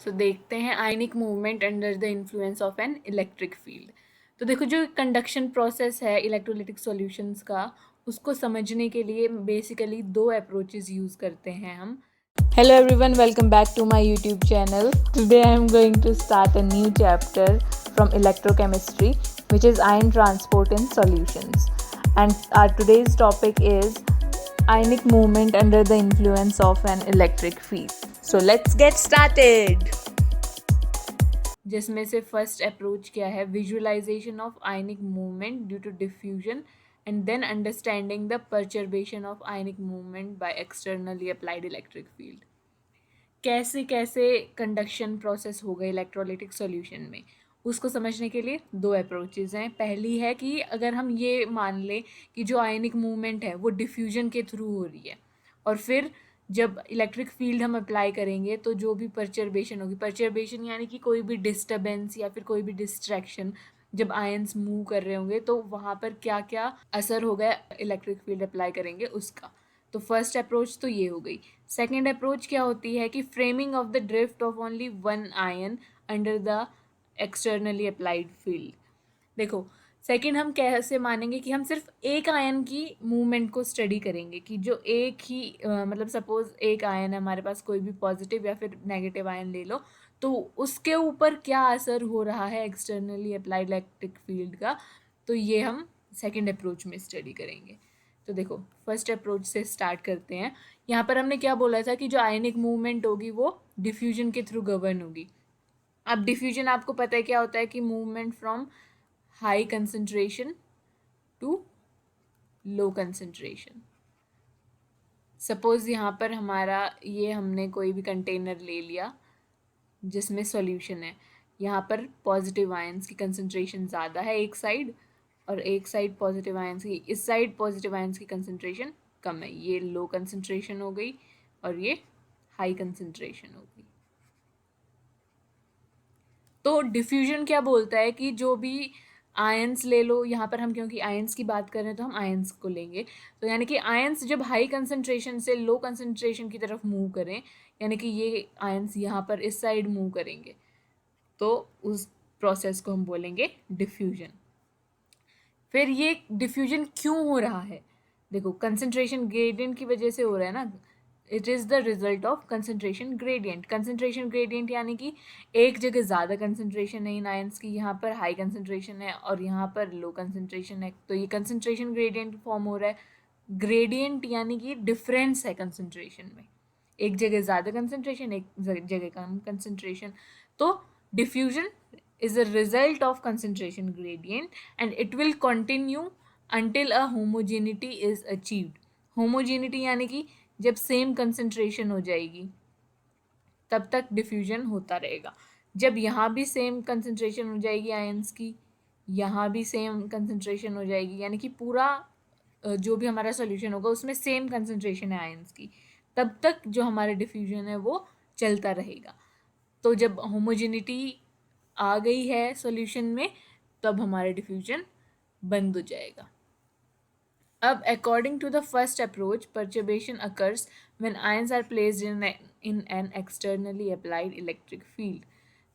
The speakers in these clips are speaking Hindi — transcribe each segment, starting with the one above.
सो देखते हैं ionic movement under the influence of an electric field. तो देखो, जो कंडक्शन प्रोसेस है इलेक्ट्रोलिटिक सॉल्यूशंस का, उसको समझने के लिए बेसिकली दो अप्रोचेस यूज़ करते हैं हम। Hello everyone, welcome back to my YouTube channel. Today I am going to start a new chapter from electrochemistry, which is ion transport in solutions. And our today's topic is ionic movement under the influence of an electric field. So let's get started. जिसमें से फर्स्ट अप्रोच क्या है, visualization of ionic movement due to diffusion and then understanding the perturbation of ionic movement by externally applied electric field. कैसे कैसे कंडक्शन प्रोसेस होगा इलेक्ट्रोलिटिक सॉल्यूशन में, उसको समझने के लिए दो अप्रोचेज़ हैं। पहली है कि अगर हम ये मान लें कि जो आयनिक मूवमेंट है वो डिफ्यूजन के थ्रू हो रही है, और फिर जब इलेक्ट्रिक फील्ड हम अप्लाई करेंगे तो जो भी परचर्बेशन होगी, परचर्बेशन यानी कि कोई भी डिस्टर्बेंस या फिर कोई भी डिस्ट्रैक्शन, जब आयंस मूव कर रहे होंगे तो वहाँ पर क्या क्या असर होगा इलेक्ट्रिक फील्ड अप्लाई करेंगे उसका। तो फर्स्ट अप्रोच तो ये हो गई। सेकेंड अप्रोच क्या होती है कि framing of the drift of only one ion under the externally applied field. देखो, सेकंड हम कैसे मानेंगे कि हम सिर्फ एक आयन की मूवमेंट को स्टडी करेंगे, कि जो एक ही मतलब सपोज एक आयन है हमारे पास, कोई भी पॉजिटिव या फिर नेगेटिव आयन ले लो, तो उसके ऊपर क्या असर हो रहा है एक्सटर्नली अप्लाइड इलेक्ट्रिक फील्ड का, तो ये हम सेकंड अप्रोच में स्टडी करेंगे। तो देखो, फर्स्ट अप्रोच से स्टार्ट करते हैं। यहाँ पर हमने क्या बोला था कि जो आयनिक मूवमेंट होगी वो डिफ्यूजन के थ्रू गवर्न होगी। अब डिफ्यूजन आपको पता है क्या होता है कि movement from high concentration to low concentration. Suppose यहाँ पर हमारा ये हमने कोई भी कंटेनर ले लिया जिसमें सॉल्यूशन है। यहाँ पर पॉजिटिव आयंस की कंसंट्रेशन ज़्यादा है एक साइड, और एक साइड पॉजिटिव आयंस की, इस साइड पॉजिटिव आयंस की कंसंट्रेशन कम है। ये लो कंसंट्रेशन हो गई और ये हाई कंसंट्रेशन हो गई। तो डिफ्यूजन क्या बोलता है कि जो भी आयंस ले लो, यहाँ पर हम क्योंकि आयंस की बात कर रहे हैं तो हम आयंस को लेंगे, तो यानी कि आयंस जब हाई कंसंट्रेशन से लो कंसंट्रेशन की तरफ मूव करें, यानी कि ये आयंस यहाँ पर इस साइड मूव करेंगे, तो उस प्रोसेस को हम बोलेंगे डिफ्यूजन। फिर ये डिफ्यूजन क्यों हो रहा है? देखो, कंसंट्रेशन ग्रेडियंट की वजह से हो रहा है ना। It is the result of concentration gradient. Concentration gradient यानी कि एक जगह ज़्यादा कंसंट्रेशन है इन आयंस की, यहाँ पर हाई कंसंट्रेशन है और यहाँ पर लो कंसंट्रेशन है, तो ये कंसंट्रेशन ग्रेडियंट फॉर्म हो रहा है। ग्रेडियंट यानी कि डिफरेंस है कंसंट्रेशन में, एक जगह ज़्यादा कंसंट्रेशन, एक जगह कम कंसंट्रेशन। तो diffusion is a result of concentration gradient and it will continue until a homogeneity is achieved. homogeneity यानी कि जब सेम कंसंट्रेशन हो जाएगी तब तक डिफ्यूजन होता रहेगा। जब यहाँ भी सेम कंसंट्रेशन हो जाएगी आयंस की, यहाँ भी सेम कंसंट्रेशन हो जाएगी, यानी कि पूरा जो भी हमारा सॉल्यूशन होगा उसमें सेम कंसंट्रेशन है आयंस की, तब तक जो हमारा डिफ्यूजन है वो चलता रहेगा। तो जब होमोजेनिटी आ गई है सॉल्यूशन में, तब हमारा डिफ्यूजन बंद हो जाएगा। अब according to the first approach, perturbation occurs when ions are placed in an externally applied electric field.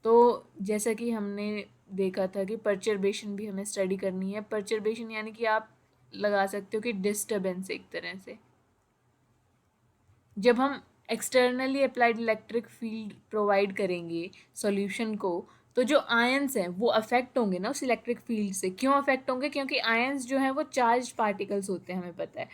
तो जैसा कि हमने देखा था कि परचर्बेशन भी हमें स्टडी करनी है। परचर्बेशन यानी कि आप लगा सकते हो कि डिस्टर्बेंस एक तरह से। जब हम externally applied electric field provide करेंगे सॉल्यूशन को, तो जो आयंस हैं वो अफेक्ट होंगे ना उस इलेक्ट्रिक फील्ड से। क्यों अफेक्ट होंगे? क्योंकि आयंस जो हैं वो चार्ज पार्टिकल्स होते हैं, हमें पता है।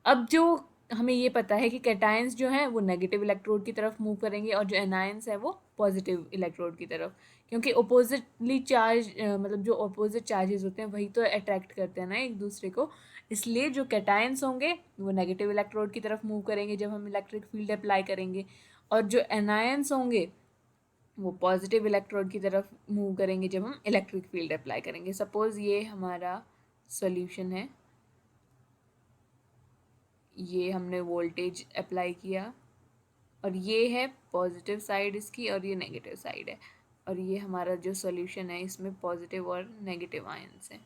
अब जो हमें ये पता है कि कैटायंस जो हैं वो नेगेटिव इलेक्ट्रोड की तरफ मूव करेंगे और जो एनायंस है वो पॉजिटिव इलेक्ट्रोड की तरफ, क्योंकि अपोजिटली चार्ज मतलब जो अपोजिट चार्जेस होते हैं वही तो अट्रैक्ट करते हैं ना एक दूसरे को। इसलिए जो कैटायंस होंगे वो नेगेटिव इलेक्ट्रोड की तरफ मूव करेंगे जब हम इलेक्ट्रिक फील्ड अप्लाई करेंगे, और जो एनायंस होंगे वो पॉजिटिव इलेक्ट्रोड की तरफ मूव करेंगे जब हम इलेक्ट्रिक फील्ड अप्लाई करेंगे। सपोज ये हमारा सॉल्यूशन है, ये हमने वोल्टेज अप्लाई किया और ये है पॉजिटिव साइड इसकी और ये नेगेटिव साइड है, और ये हमारा जो सॉल्यूशन है इसमें पॉजिटिव और नेगेटिव आयंस हैं।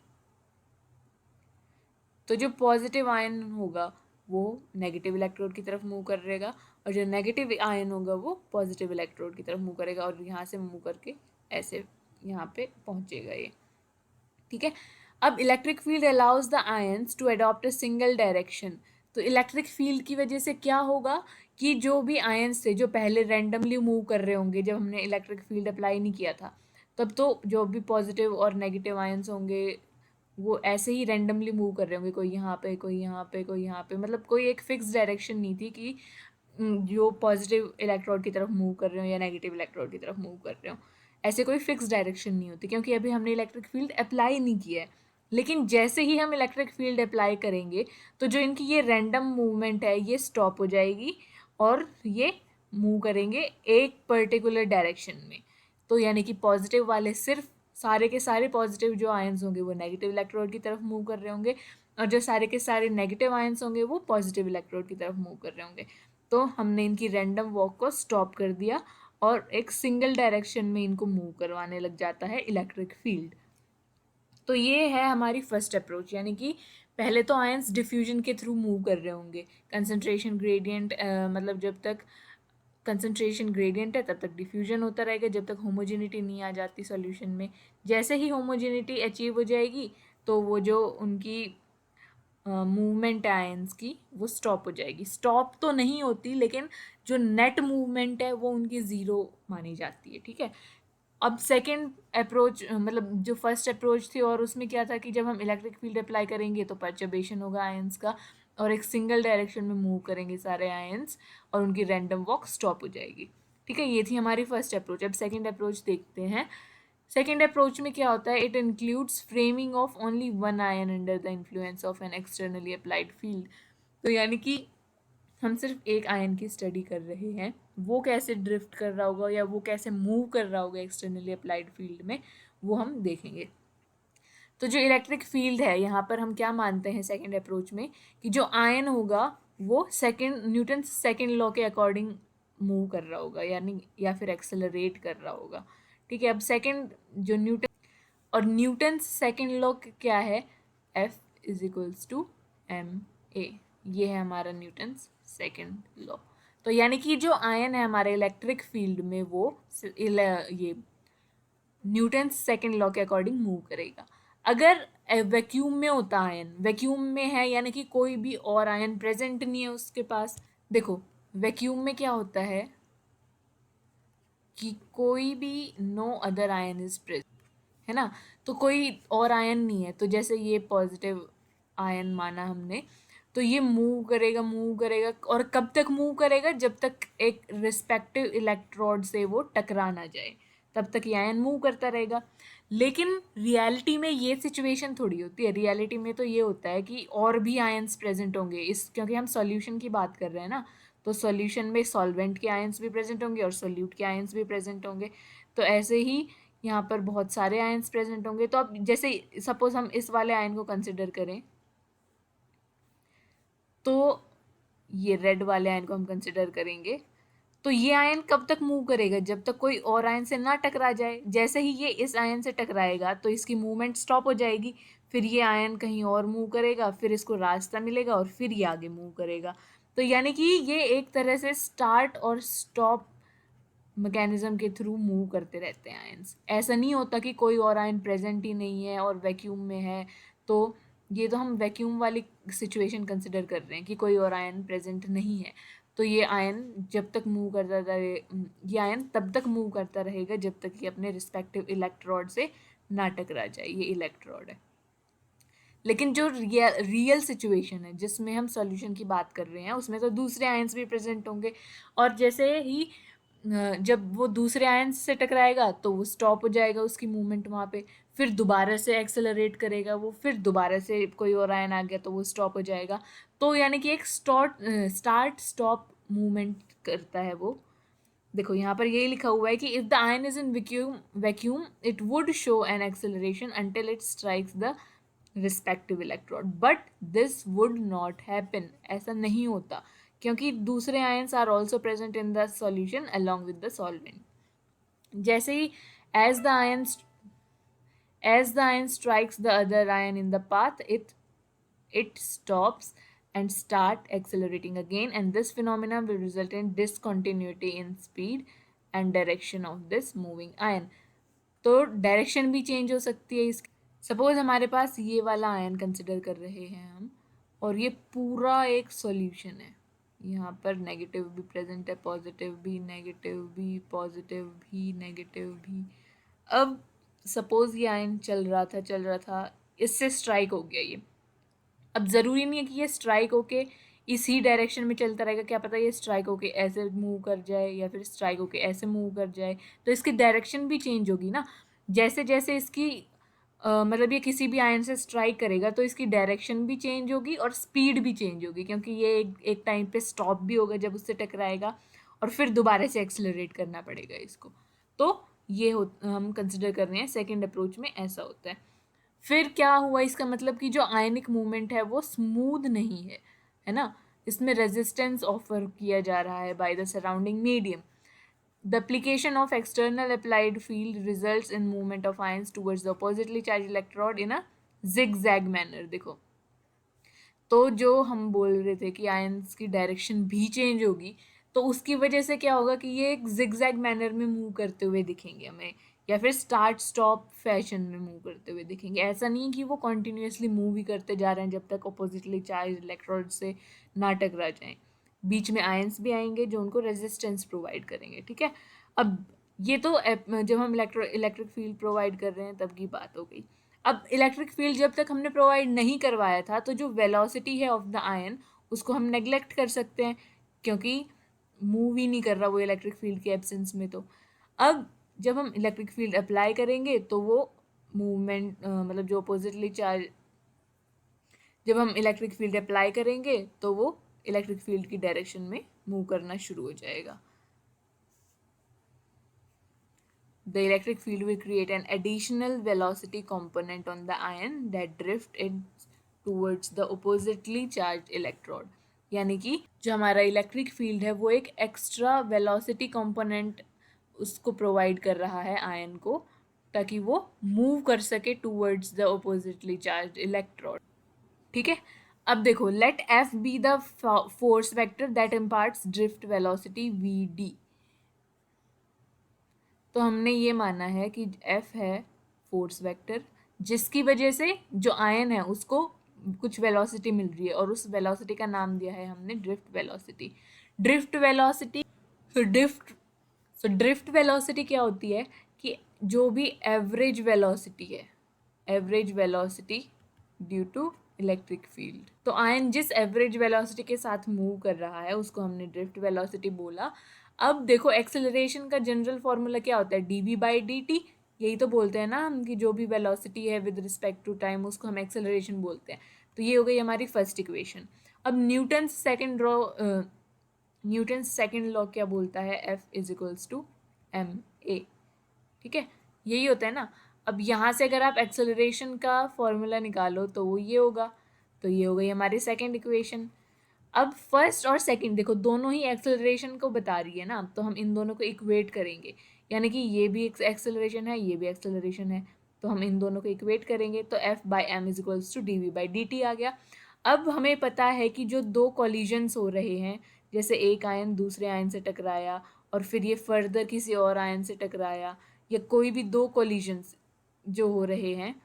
तो जो पॉजिटिव आयन होगा वो नेगेटिव इलेक्ट्रोड की तरफ मूव करेगा, और जो नेगेटिव आयन होगा वो पॉजिटिव इलेक्ट्रोड की तरफ मूव करेगा, और यहाँ से मूव करके ऐसे यहाँ पे पहुँचेगा ये, ठीक है। अब electric field allows the ions to adopt a single direction. तो इलेक्ट्रिक फील्ड की वजह से क्या होगा कि जो भी आयंस थे जो पहले रैंडमली मूव कर रहे होंगे जब हमने इलेक्ट्रिक फील्ड अप्लाई नहीं किया था, तब तो जो भी पॉजिटिव और नेगेटिव आयंस होंगे वो ऐसे ही रैंडमली मूव कर रहे होंगे, कोई यहाँ पे कोई यहाँ पे कोई यहाँ पे, मतलब कोई एक फिक्स डायरेक्शन नहीं थी कि जो पॉजिटिव इलेक्ट्रोड की तरफ मूव कर रहे हो या नेगेटिव इलेक्ट्रोड की तरफ मूव कर रहे हो, ऐसे कोई फिक्स डायरेक्शन नहीं होती, क्योंकि अभी हमने इलेक्ट्रिक फील्ड अप्लाई नहीं किया है। लेकिन जैसे ही हम इलेक्ट्रिक फील्ड अप्लाई करेंगे तो जो इनकी ये रैंडम मूवमेंट है ये स्टॉप हो जाएगी, और ये मूव करेंगे एक पर्टिकुलर डायरेक्शन में। तो यानी कि पॉजिटिव वाले सिर्फ सारे के सारे पॉजिटिव जो आयंस होंगे वो नेगेटिव इलेक्ट्रोड की तरफ मूव कर रहे होंगे, और जो सारे के सारे नेगेटिव आयंस होंगे वो पॉजिटिव इलेक्ट्रोड की तरफ मूव कर रहे होंगे। तो हमने इनकी रैंडम वॉक को स्टॉप कर दिया और एक सिंगल डायरेक्शन में इनको मूव करवाने लग जाता है इलेक्ट्रिक फील्ड। तो ये है हमारी फर्स्ट अप्रोच, यानी कि पहले तो आयंस डिफ्यूजन के थ्रू मूव कर रहे होंगे, कंसंट्रेशन ग्रेडियंट, मतलब जब तक कंसंट्रेशन ग्रेडियंट है तब तक डिफ्यूजन होता रहेगा, जब तक होमोजेनिटी नहीं आ जाती सॉल्यूशन में। जैसे ही होमोजेनिटी अचीव हो जाएगी तो वो जो उनकी मूवमेंट है आयंस की वो स्टॉप हो जाएगी। स्टॉप तो नहीं होती, लेकिन जो नेट मूवमेंट है वो उनकी ज़ीरो मानी जाती है, ठीक है। अब सेकेंड अप्रोच, मतलब जो फर्स्ट अप्रोच थी और उसमें क्या था कि जब हम इलेक्ट्रिक फील्ड अप्लाई करेंगे तो परचुर्बेशन होगा आयंस का, और एक सिंगल डायरेक्शन में मूव करेंगे सारे आयंस और उनकी रैंडम वॉक स्टॉप हो जाएगी, ठीक है। ये थी हमारी फर्स्ट अप्रोच। अब सेकेंड अप्रोच देखते हैं। सेकेंड अप्रोच में क्या होता है, it includes framing of only one ion under the influence of an externally applied field. तो यानी कि हम सिर्फ एक आयन की स्टडी कर रहे हैं, वो कैसे ड्रिफ्ट कर रहा होगा या वो कैसे मूव कर रहा होगा एक्सटर्नली अप्लाइड फील्ड में, वो हम देखेंगे। तो जो इलेक्ट्रिक फील्ड है यहाँ पर हम क्या मानते हैं सेकेंड अप्रोच में, कि जो आयन होगा वो न्यूटन सेकेंड लॉ के अकॉर्डिंग मूव कर रहा होगा, यानी या फिर एक्सेलरेट कर रहा होगा, ठीक है। अब सेकेंड जो न्यूटन, और न्यूटन सेकेंड लॉ क्या है, F is equals to m a, ये है हमारा न्यूटन सेकेंड लॉ। तो यानी कि जो आयन है हमारे इलेक्ट्रिक फील्ड में वो ये न्यूटन सेकेंड लॉ के अकॉर्डिंग मूव करेगा। अगर वैक्यूम में होता आयन, वैक्यूम में है यानी कि कोई भी और आयन प्रेजेंट नहीं है उसके पास। देखो वैक्यूम में क्या होता है कि कोई भी no other ion is present, है ना, तो कोई और आयन नहीं है। तो जैसे ये पॉजिटिव आयन माना हमने, तो ये मूव करेगा, और कब तक मूव करेगा, जब तक एक रिस्पेक्टिव इलेक्ट्रोड से वो टकरा ना जाए, तब तक ये आयन मूव करता रहेगा। लेकिन रियलिटी में ये सिचुएशन थोड़ी होती है। रियलिटी में तो ये होता है कि और भी आयंस प्रेजेंट होंगे, इस क्योंकि हम सॉल्यूशन की बात कर रहे हैं ना, तो सॉल्यूशन में सॉल्वेंट के आयंस भी प्रेजेंट होंगे और सोल्यूट के आयंस भी प्रेजेंट होंगे। तो ऐसे ही यहाँ पर बहुत सारे आयंस प्रेजेंट होंगे। तो अब जैसे सपोज हम इस वाले आयन को कंसिडर करें, तो ये रेड वाले आयन को हम कंसिडर करेंगे, तो ये आयन कब तक मूव करेगा, जब तक कोई और आयन से ना टकरा जाए। जैसे ही ये इस आयन से टकराएगा तो इसकी मूवमेंट स्टॉप हो जाएगी, फिर ये आयन कहीं और मूव करेगा, फिर इसको रास्ता मिलेगा और फिर ये आगे मूव करेगा। तो यानी कि ये एक तरह से स्टार्ट और स्टॉप मैकेनिज्म के थ्रू मूव करते रहते हैं आयंस। ऐसा नहीं होता कि कोई और आयन प्रेजेंट ही नहीं है और वैक्यूम में है। तो ये तो हम वैक्यूम वाली सिचुएशन कंसिडर कर रहे हैं कि कोई और आयन प्रेजेंट नहीं है। तो ये आयन जब तक मूव करता रहे, ये आयन तब तक मूव करता रहेगा जब तक ये अपने रिस्पेक्टिव इलेक्ट्रोड से ना टकरा जाए। ये इलेक्ट्रोड है। लेकिन जो रियल सिचुएशन है जिसमें हम सॉल्यूशन की बात कर रहे हैं, उसमें तो दूसरे आयंस भी प्रेजेंट होंगे, और जैसे ही जब वो दूसरे आयन से टकराएगा तो वो स्टॉप हो जाएगा उसकी मूवमेंट वहाँ पे, फिर दोबारा से एक्सेलरेट करेगा वो, फिर दोबारा से कोई और आयन आ गया तो वो स्टॉप हो जाएगा। तो यानी कि एक स्टार्ट स्टॉप मूवमेंट करता है वो। देखो यहाँ पर यही लिखा हुआ है कि if the ion is in vacuum it would show an acceleration until it strikes the respective electrode, but this would not happen. ऐसा नहीं होता क्योंकि दूसरे ions are also present in the solution along with the solvent. जैसे ही as the ion as the ion strikes the other ion in the path, it stops and start accelerating again, and this phenomena will result in discontinuity in speed and direction of this moving ion. तो डायरेक्शन भी चेंज हो सकती है इसकी। सपोज हमारे पास ये वाला आयन कंसिडर कर रहे हैं हम, और ये पूरा एक सॉल्यूशन है। यहाँ पर नेगेटिव भी प्रेजेंट है, पॉजिटिव भी, नेगेटिव भी, पॉजिटिव भी, नेगेटिव भी। अब सपोज ये आयन चल रहा था, इससे स्ट्राइक हो गया ये। अब ज़रूरी नहीं है कि ये स्ट्राइक होके इसी डायरेक्शन में चलता रहेगा, क्या पता ये स्ट्राइक होके ऐसे मूव कर जाए या फिर स्ट्राइक होके ऐसे मूव कर जाए, तो इसकी डायरेक्शन भी चेंज होगी ना। जैसे जैसे इसकी मतलब ये किसी भी आयन से स्ट्राइक करेगा तो इसकी डायरेक्शन भी चेंज होगी और स्पीड भी चेंज होगी, क्योंकि ये एक टाइम पे स्टॉप भी होगा जब उससे टकराएगा, और फिर दोबारा से एक्सेलरेट करना पड़ेगा इसको। तो ये हम कंसिडर कर रहे हैं सेकेंड अप्रोच में ऐसा होता है। फिर क्या हुआ, इसका मतलब कि जो आयनिक मूवमेंट है वो स्मूथ नहीं है ना, इसमें रेजिस्टेंस ऑफर किया जा रहा है by the surrounding medium. The application of external applied field results in movement of ions towards the oppositely charged electrode in a zigzag manner। देखो, तो जो हम बोल रहे थे कि आयंस की डायरेक्शन भी चेंज होगी, तो उसकी वजह से क्या होगा कि ये एक जिगजैग मैनर में मूव करते हुए दिखेंगे हमें, या फिर स्टार्ट स्टॉप फैशन में मूव करते हुए दिखेंगे। ऐसा नहीं है कि वो कॉन्टिन्यूसली मूव ही करते जा रहे हैं जब तक अपोजिटली चार्ज इलेक्ट्रोड से ना टकरा जाएं। बीच में आयंस भी आएंगे जो उनको रेजिस्टेंस प्रोवाइड करेंगे, ठीक है। अब ये तो जब हम इलेक्ट्रिक फील्ड प्रोवाइड कर रहे हैं तब की बात हो गई। अब इलेक्ट्रिक फील्ड जब तक हमने प्रोवाइड नहीं करवाया था, तो जो वेलोसिटी है ऑफ द आयन उसको हम नेग्लेक्ट कर सकते हैं, क्योंकि मूव ही नहीं कर रहा वो इलेक्ट्रिक फील्ड के एब्सेंस में। तो अब जब हम इलेक्ट्रिक फील्ड अप्लाई करेंगे तो वो मूवमेंट मतलब जो अपोजिटली चार्ज, जब हम इलेक्ट्रिक फील्ड अप्लाई करेंगे तो वो इलेक्ट्रिक फील्ड की डायरेक्शन में मूव करना शुरू हो जाएगा। The electric field will create an additional velocity component on the ion that drift it towards the oppositely charged electrode। यानी कि जो हमारा इलेक्ट्रिक फील्ड है वो एक एक्स्ट्रा वेलोसिटी कंपोनेंट उसको प्रोवाइड कर रहा है आयन को, ताकि वो मूव कर सके towards the oppositely charged electrode. ठीक है। अब देखो, let F be the force vector that imparts drift velocity v d. तो हमने ये माना है कि एफ है फोर्स वेक्टर, जिसकी वजह से जो आयन है उसको कुछ वेलोसिटी मिल रही है, और उस वेलोसिटी का नाम दिया है हमने drift velocity. Drift velocity drift velocity क्या होती है कि जो भी एवरेज वेलोसिटी है, average velocity due to electric field, तो आयन जिस एवरेज वेलोसिटी के साथ मूव कर रहा है उसको हमने ड्रिफ्ट वेलोसिटी बोला। अब देखो, एक्सेलरेशन का जनरल फॉर्मूला क्या होता है, dv/dt। यही तो बोलते हैं ना हम कि जो भी वेलोसिटी है विद रिस्पेक्ट टू टाइम उसको हम एक्सेलरेशन बोलते हैं। तो ये हो गई हमारी फर्स्ट इक्वेशन। अब न्यूटन सेकेंड लॉ क्या बोलता है, F = ma। ठीक है, यही होता है ना। अब यहाँ से अगर आप एक्सेलरेशन का फॉर्मूला निकालो तो वो ये होगा, तो ये हो गई हमारी सेकेंड इक्वेशन। अब फर्स्ट और सेकंड देखो, दोनों ही एक्सेलरेशन को बता रही है ना, तो हम इन दोनों को इक्वेट करेंगे, यानी कि ये भी एक्सेलरेशन है, ये भी एक्सेलरेशन है, तो हम इन दोनों को इक्वेट करेंगे तो F/m = dv/dt आ गया। अब हमें पता है कि जो दो कॉलिजन्स हो रहे हैं, जैसे एक आयन दूसरे आयन से टकराया और फिर ये फर्दर किसी और आयन से टकराया, या कोई भी दो कॉलिजन्स जो हो रहे हैं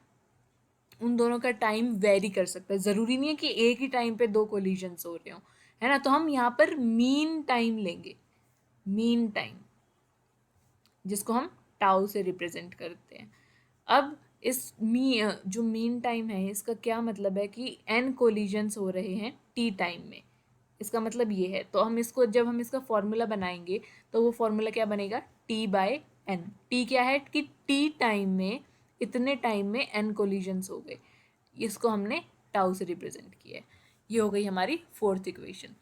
उन दोनों का टाइम वेरी कर सकता है। ज़रूरी नहीं है कि एक ही टाइम पे दो कोलिजन्स हो रहे हो, है ना। तो हम यहाँ पर मीन टाइम लेंगे, मीन टाइम, जिसको हम टाउ से रिप्रेजेंट करते हैं। अब इस जो मीन टाइम है इसका क्या मतलब है कि n कोलिजन्स हो रहे हैं t टाइम में, इसका मतलब ये है। तो हम इसको, जब हम इसका फॉर्मूला बनाएंगे तो वो फॉर्मूला क्या बनेगा, t/n। t क्या है कि t टाइम में, इतने टाइम में n कोलिजन्स हो गए, इसको हमने टाउ से रिप्रेजेंट किया है। ये हो गई हमारी फोर्थ इक्वेशन।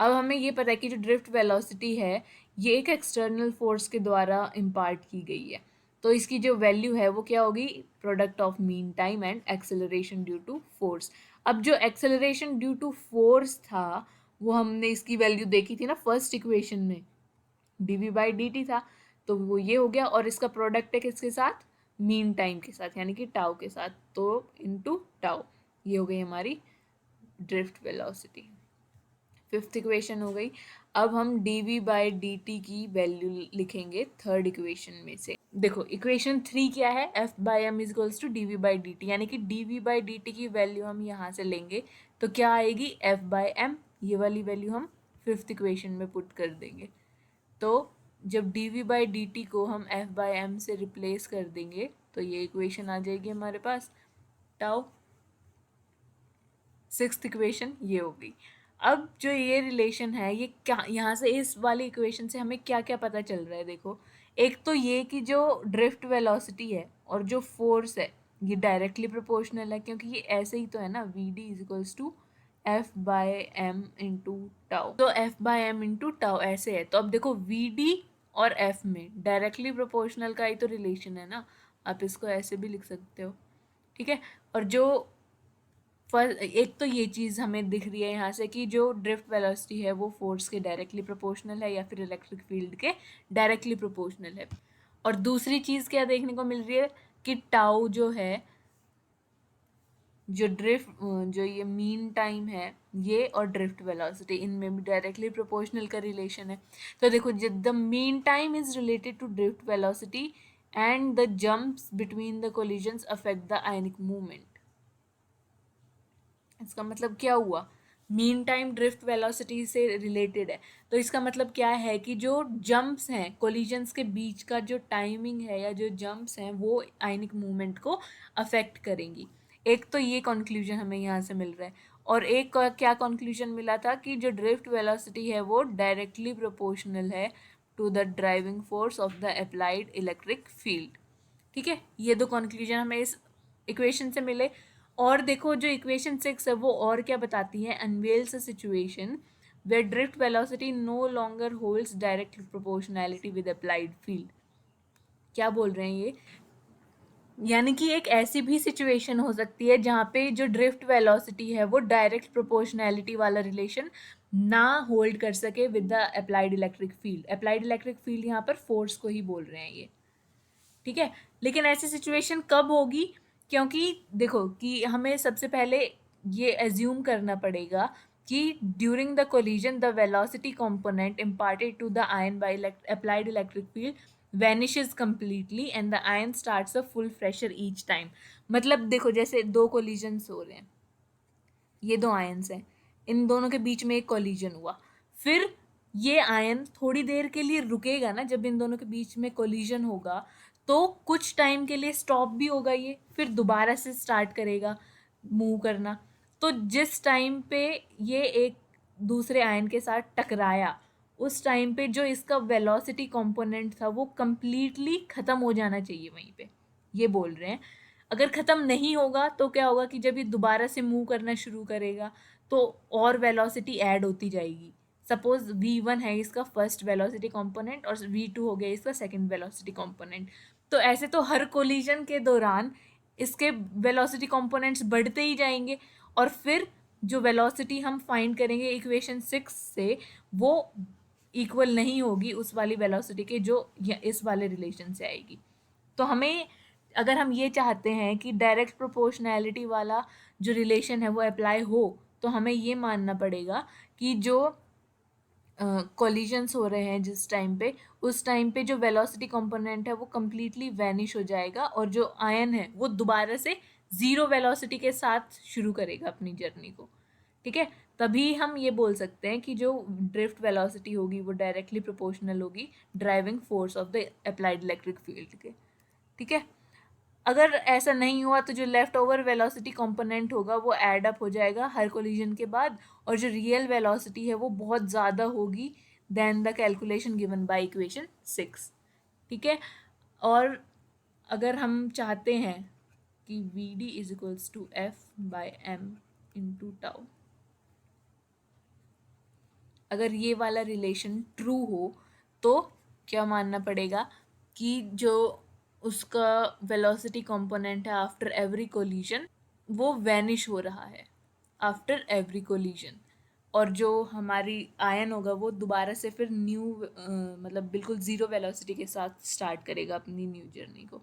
अब हमें ये पता है कि जो ड्रिफ्ट वेलोसिटी है ये एक एक्सटर्नल फोर्स के द्वारा इम्पार्ट की गई है, तो इसकी जो वैल्यू है वो क्या होगी, product of mean time and acceleration due to force. अब जो एक्सेलरेशन ड्यू टू फोर्स था वो हमने इसकी वैल्यू देखी थी ना फर्स्ट इक्वेशन में, dv/dt था, तो वो ये हो गया, और इसका प्रोडक्ट है किसके साथ, मीन टाइम के साथ, यानी कि टाउ के साथ, तो इनटू टाउ, ये हो गई हमारी ड्रिफ्ट वेलोसिटी। फिफ्थ इक्वेशन हो गई। अब हम dv/dt की वैल्यू लिखेंगे थर्ड इक्वेशन में से। देखो इक्वेशन 3 क्या है, F/m इज टू dv/dt, यानी कि dv/dt की वैल्यू हम यहाँ से लेंगे तो क्या आएगी, F/m। ये वाली वैल्यू हम फिफ्थ इक्वेशन में पुट कर देंगे। तो जब dv/dt को हम F/m से रिप्लेस कर देंगे तो ये इक्वेशन आ जाएगी हमारे पास, टाउ। सिक्स्थ इक्वेशन ये हो गई। अब जो ये रिलेशन है ये क्या, यहाँ से इस वाली इक्वेशन से हमें क्या क्या पता चल रहा है, देखो। एक तो ये कि जो ड्रिफ्ट वेलोसिटी है और जो फोर्स है ये डायरेक्टली प्रोपोर्शनल है, क्योंकि ये ऐसे ही तो है ना, v D is equals to F/m into tau. तो F/m इंटू टाउ ऐसे है। तो अब देखो वी डी और F में डायरेक्टली प्रोपोर्शनल का ही तो रिलेशन है ना, आप इसको ऐसे भी लिख सकते हो, ठीक है। और जो फर्स्ट, एक तो ये चीज़ हमें दिख रही है यहाँ से कि जो ड्रिफ्ट वेलोसिटी है वो फोर्स के डायरेक्टली प्रोपोर्शनल है या फिर इलेक्ट्रिक फील्ड के डायरेक्टली प्रोपोर्शनल है। और दूसरी चीज़ क्या देखने को मिल रही है कि टाउ जो है, जो ये मीन टाइम है ये और ड्रिफ्ट वेलोसिटी, इनमें भी डायरेक्टली प्रोपोर्शनल का रिलेशन है। तो देखो the mean time is related to drift velocity and the jumps between the collisions affect the ionic movement. इसका मतलब क्या हुआ, मीन टाइम ड्रिफ्ट वेलोसिटी से रिलेटेड है, तो इसका मतलब क्या है कि जो जंप्स हैं कोलिजन्स के बीच का जो टाइमिंग है या जो जंप्स हैं वो आयनिक मूवमेंट को अफेक्ट करेंगी। एक तो ये कंक्लूजन हमें यहाँ से मिल रहा है। और एक क्या कंक्लूजन मिला था कि जो ड्रिफ्ट वेलोसिटी है वो डायरेक्टली प्रोपोर्शनल है to the driving force of the applied electric field. ठीक है, ये दो कंक्लूजन हमें इस इक्वेशन से मिले। और देखो जो इक्वेशन 6 है वो और क्या बताती है, unveils a situation where drift velocity no longer holds direct proportionality with applied field. क्या बोल रहे हैं ये, यानी कि एक ऐसी भी सिचुएशन हो सकती है जहाँ पे जो ड्रिफ्ट वेलोसिटी है वो डायरेक्ट प्रोपोर्शनैलिटी वाला रिलेशन ना होल्ड कर सके with the applied electric field. Applied electric field यहाँ पर फोर्स को ही बोल रहे हैं ये, ठीक है। लेकिन ऐसी सिचुएशन कब होगी, क्योंकि देखो कि हमें सबसे पहले ये एज्यूम करना पड़ेगा कि during the collision the velocity component imparted to the ion by applied electric field vanishes completely and the ion starts a full pressure each time. मतलब देखो जैसे दो कोलिजन्स हो रहे हैं, ये दो आयन्स हैं, इन दोनों के बीच में एक कोलिजन हुआ, फिर ये आयन थोड़ी देर के लिए रुकेगा ना, जब इन दोनों के बीच में कोलिजन होगा तो कुछ टाइम के लिए स्टॉप भी होगा ये, फिर दोबारा से स्टार्ट करेगा मूव करना। तो जिस टाइम पे ये एक दूसरे आयन के साथ टकराया उस टाइम पे जो इसका वेलोसिटी कंपोनेंट था वो कंप्लीटली ख़त्म हो जाना चाहिए वहीं पे, ये बोल रहे हैं। अगर ख़त्म नहीं होगा तो क्या होगा कि जब ये दोबारा से मूव करना शुरू करेगा तो और वेलोसिटी ऐड होती जाएगी। सपोज v1 है इसका फर्स्ट वेलोसिटी कंपोनेंट और v2 हो गया इसका सेकंड वेलोसिटी कंपोनेंट। तो ऐसे तो हर कोलिजन के दौरान इसके वेलोसिटी कंपोनेंट्स बढ़ते ही जाएंगे और फिर जो वेलोसिटी हम फाइंड करेंगे इक्वेशन 6 से वो इक्वल नहीं होगी उस वाली वेलोसिटी के जो इस वाले रिलेशन से आएगी। तो हमें, अगर हम ये चाहते हैं कि डायरेक्ट प्रोपोर्शनैलिटी वाला जो रिलेशन है वो अप्लाई हो तो हमें ये मानना पड़ेगा कि जो कोलिजन्स हो रहे हैं जिस टाइम पे, उस टाइम पे जो वेलोसिटी कंपोनेंट है वो कम्प्लीटली वैनिश हो जाएगा और जो आयन है वो दोबारा से ज़ीरो वेलोसिटी के साथ शुरू करेगा अपनी जर्नी को, ठीक है। तभी हम ये बोल सकते हैं कि जो ड्रिफ्ट वेलोसिटी होगी वो डायरेक्टली प्रोपोर्शनल होगी driving force of the applied electric field के, ठीक है। अगर ऐसा नहीं हुआ तो जो लेफ्ट ओवर वेलोसिटी कंपोनेंट होगा वो ऐड अप हो जाएगा हर कोलिजन के बाद और जो रियल वेलोसिटी है वो बहुत ज़्यादा होगी then the calculation given by equation 6, ठीक है। और अगर हम चाहते हैं कि V D is equals to F/m into tau, अगर ये वाला रिलेशन ट्रू हो तो क्या मानना पड़ेगा कि जो उसका वेलोसिटी कंपोनेंट है आफ्टर एवरी कोलिजन वो वैनिश हो रहा है आफ्टर एवरी कोलिजन, और जो हमारी आयन होगा वो दोबारा से फिर न्यू मतलब बिल्कुल ज़ीरो वेलोसिटी के साथ स्टार्ट करेगा अपनी न्यू जर्नी को।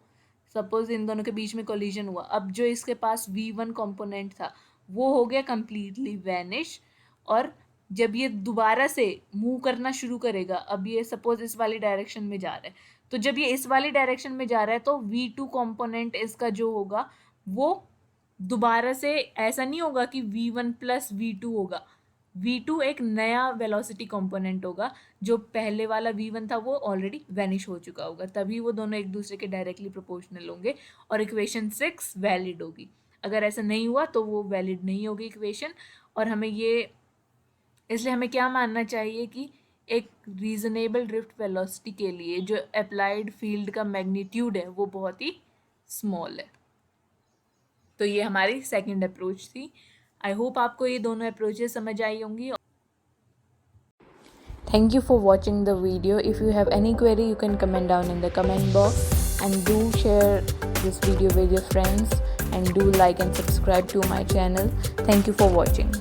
सपोज इन दोनों के बीच में कोलिजन हुआ, अब जो इसके पास v1 कंपोनेंट था वो हो गया कम्प्लीटली वैनिश। और जब ये दोबारा से मूव करना शुरू करेगा, अब ये सपोज इस वाली डायरेक्शन में जा रहा है, तो जब ये इस वाली डायरेक्शन में जा रहा है तो v2 कंपोनेंट इसका जो होगा वो दोबारा से ऐसा नहीं होगा कि v1 प्लस v2 होगा, v2 एक नया वेलोसिटी कंपोनेंट होगा, जो पहले वाला v1 था वो ऑलरेडी वैनिश हो चुका होगा, तभी वो दोनों एक दूसरे के डायरेक्टली प्रोपोर्शनल होंगे और इक्वेशन 6 वैलिड होगी। अगर ऐसा नहीं हुआ तो वो वैलिड नहीं होगी इक्वेशन। और हमें ये इसलिए हमें क्या मानना चाहिए कि एक रीजनेबल ड्रिफ्ट वेलोसिटी के लिए जो अप्लाइड फील्ड का मैग्नीट्यूड है वो बहुत ही स्मॉल है। तो ये हमारी सेकंड अप्रोच थी। आई होप आपको ये दोनों अप्रोचेस समझ आई होंगी। Thank you for watching the video. If you have any query, you can comment down in the comment box, and do share this video with your friends, and do like and subscribe to my channel. Thank you for watching.